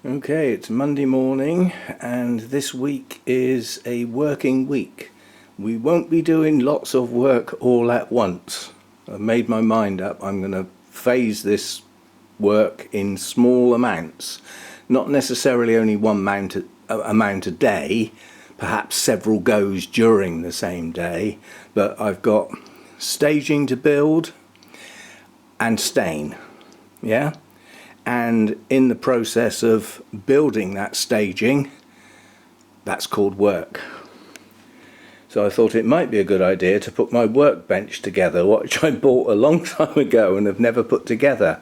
Okay, it's Monday morning and this week is a working week. We won't be doing lots of work all at once. I've made my mind up. I'm going to phase this work in small amounts. Not necessarily only one amount a day, perhaps several goes during the same day, but I've got staging to build and stain. Yeah? And in the process of building that staging, that's called work. So I thought it might be a good idea to put my workbench together, which I bought a long time ago and have never put together.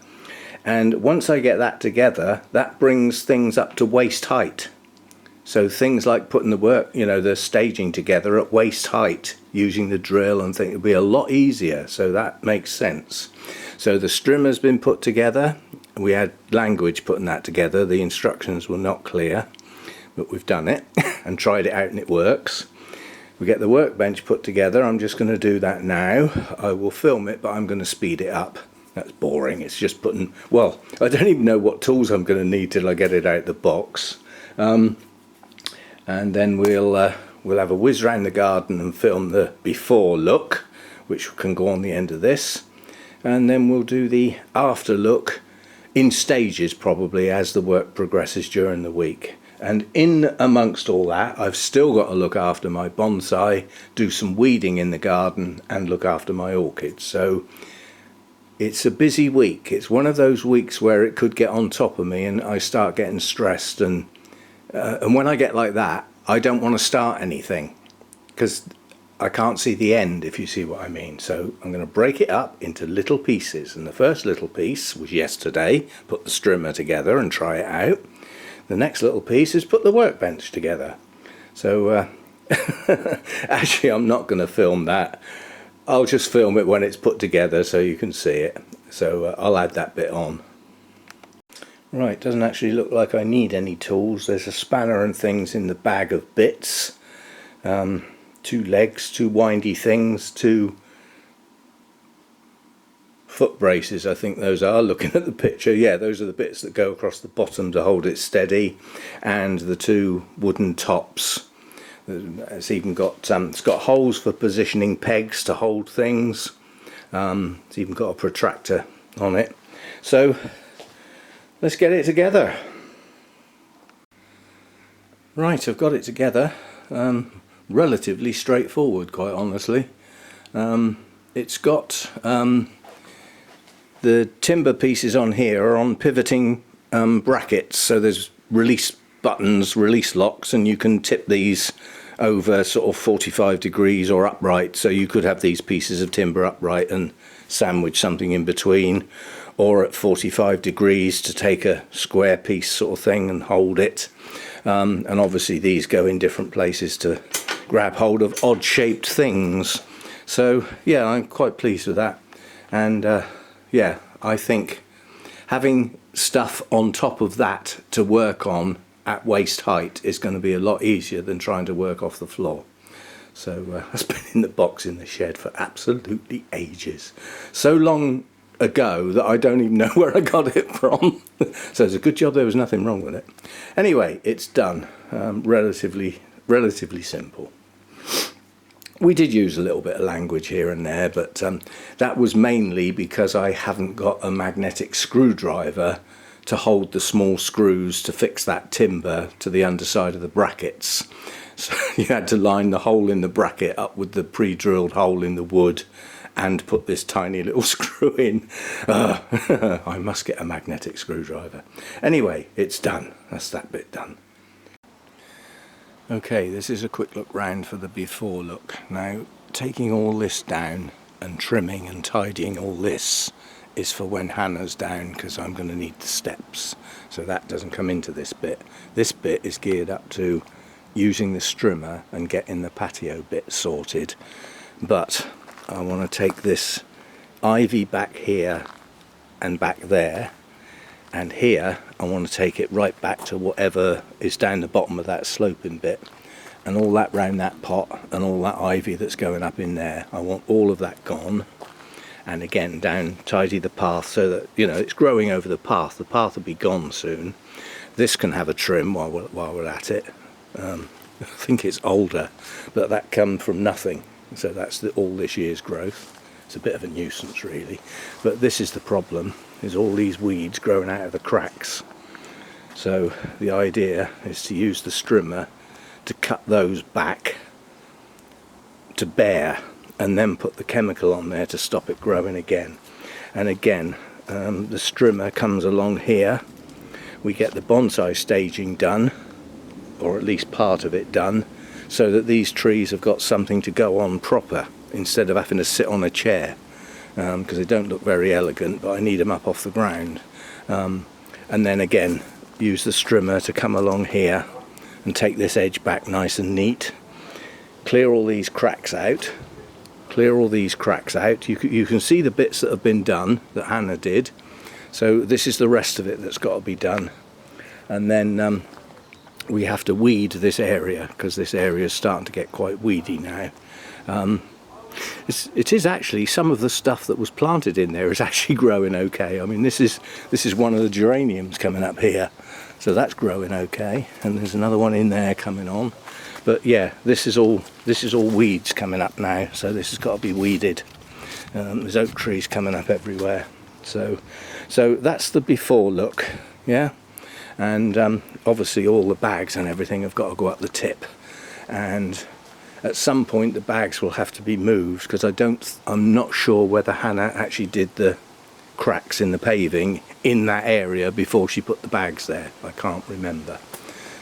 And once I get that together, that brings things up to waist height. So things like putting the staging together at waist height, using the drill and things, it'll be a lot easier. So that makes sense. So the strimmer's been put together. We had language putting that together. The instructions were not clear, but we've done it and tried it out and it works. We get the workbench put together. I'm just going to do that now. I will film it, but I'm going to speed it up. That's boring. It's just putting, well, I don't even know what tools I'm going to need till I get it out the box. And then we'll have a whiz round the garden and film the before look, which can go on the end of this. And then we'll do the after look in stages, probably as the work progresses during the week. And in amongst all that, I've still got to look after my bonsai, do some weeding in the garden and look after my orchids. So it's a busy week. It's one of those weeks where it could get on top of me and I start getting stressed, and when I get like that, I don't want to start anything because I can't see the end, if you see what I mean. So I'm going to break it up into little pieces. And the first little piece was yesterday, put the strimmer together and try it out. The next little piece is put the workbench together. So actually I'm not going to film that. I'll just film it when it's put together so you can see it. So I'll add that bit on. Right, doesn't actually look like I need any tools. There's a spanner and things in the bag of bits. 2 legs, 2 windy things, 2 foot braces, I think those are, looking at the picture. Yeah, those are the bits that go across the bottom to hold it steady, and the 2 wooden tops. It's even got it's got holes for positioning pegs to hold things. It's even got a protractor on it. So let's get it together. Right, I've got it together. Relatively straightforward, quite honestly. It's got the timber pieces on here are on pivoting brackets, so there's release buttons, release locks, and you can tip these over sort of 45 degrees or upright, so you could have these pieces of timber upright and sandwich something in between, or at 45 degrees to take a square piece sort of thing and hold it. And obviously these go in different places to grab hold of odd shaped things. So yeah, I'm quite pleased with that. And yeah, I think having stuff on top of that to work on at waist height is going to be a lot easier than trying to work off the floor. So that's been in the box in the shed for absolutely ages. So long ago that I don't even know where I got it from. So it's a good job there was nothing wrong with it. Anyway, it's done. Relatively simple. We did use a little bit of language here and there, but that was mainly because I haven't got a magnetic screwdriver to hold the small screws to fix that timber to the underside of the brackets. So you had to line the hole in the bracket up with the pre-drilled hole in the wood and put this tiny little screw in. I must get a magnetic screwdriver. Anyway, it's done. That's that bit done. Okay, this is a quick look round for the before look. Now, taking all this down and trimming and tidying all this is for when Hannah's down, because I'm going to need the steps. So that doesn't come into this bit. This bit is geared up to using the strimmer and getting the patio bit sorted. But I want to take this ivy back here and back there, and here I want to take it right back to whatever is down the bottom of that sloping bit, and all that round that pot and all that ivy that's going up in there. I want all of that gone, and again down, tidy the path so that, you know, it's growing over the path will be gone soon. This can have a trim while we're at it. I think it's older, but that come from nothing, so that's all this year's growth. It's a bit of a nuisance really, but this is the problem, is all these weeds growing out of the cracks. So the idea is to use the strimmer to cut those back to bare, and then put the chemical on there to stop it growing again. And again, the strimmer comes along here, we get the bonsai staging done, or at least part of it done, so that these trees have got something to go on proper instead of having to sit on a chair, because they don't look very elegant, but I need them up off the ground. And then again, use the strimmer to come along here and take this edge back nice and neat, clear all these cracks out. You can see the bits that have been done that Hannah did, so this is the rest of it that's got to be done. And then we have to weed this area, because this area is starting to get quite weedy now. It is actually, some of the stuff that was planted in there is actually growing okay. I mean, this is one of the geraniums coming up here, so that's growing okay, and there's another one in there coming on. But yeah, this is all weeds coming up now, so this has got to be weeded. There's oak trees coming up everywhere, so that's the before look, yeah. And obviously all the bags and everything have got to go up the tip, and at some point the bags will have to be moved, because I'm not sure whether Hannah actually did the cracks in the paving in that area before she put the bags there. I can't remember.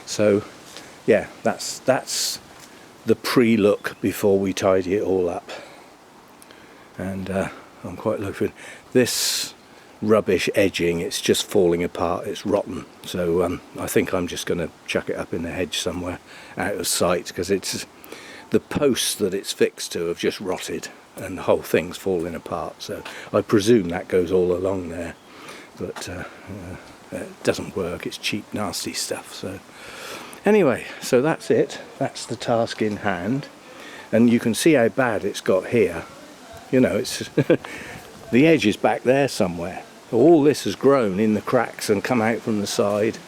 So yeah, that's the pre-look before we tidy it all up. And I'm quite looking. This rubbish edging, it's just falling apart, it's rotten, so I think I'm just going to chuck it up in the hedge somewhere out of sight, because it's the posts that it's fixed to have just rotted and the whole thing's falling apart, so I presume that goes all along there, but it doesn't work, it's cheap nasty stuff. So anyway, so that's it, that's the task in hand, and you can see how bad it's got here, you know, it's the edge is back there somewhere. All this has grown in the cracks and come out from the side.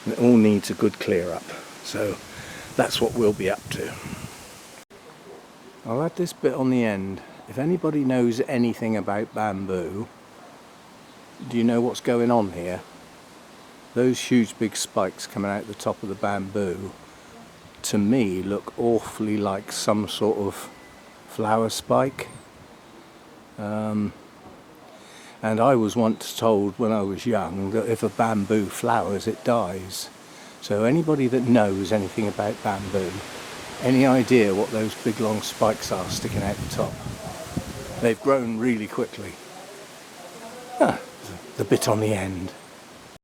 It all needs a good clear up. So that's what we'll be up to. I'll add this bit on the end. If anybody knows anything about bamboo, do you know what's going on here? Those huge big spikes coming out the top of the bamboo, to me, look awfully like some sort of flower spike. And I was once told when I was young that if a bamboo flowers, it dies. So anybody that knows anything about bamboo, any idea what those big long spikes are sticking out the top? They've grown really quickly. The bit on the end.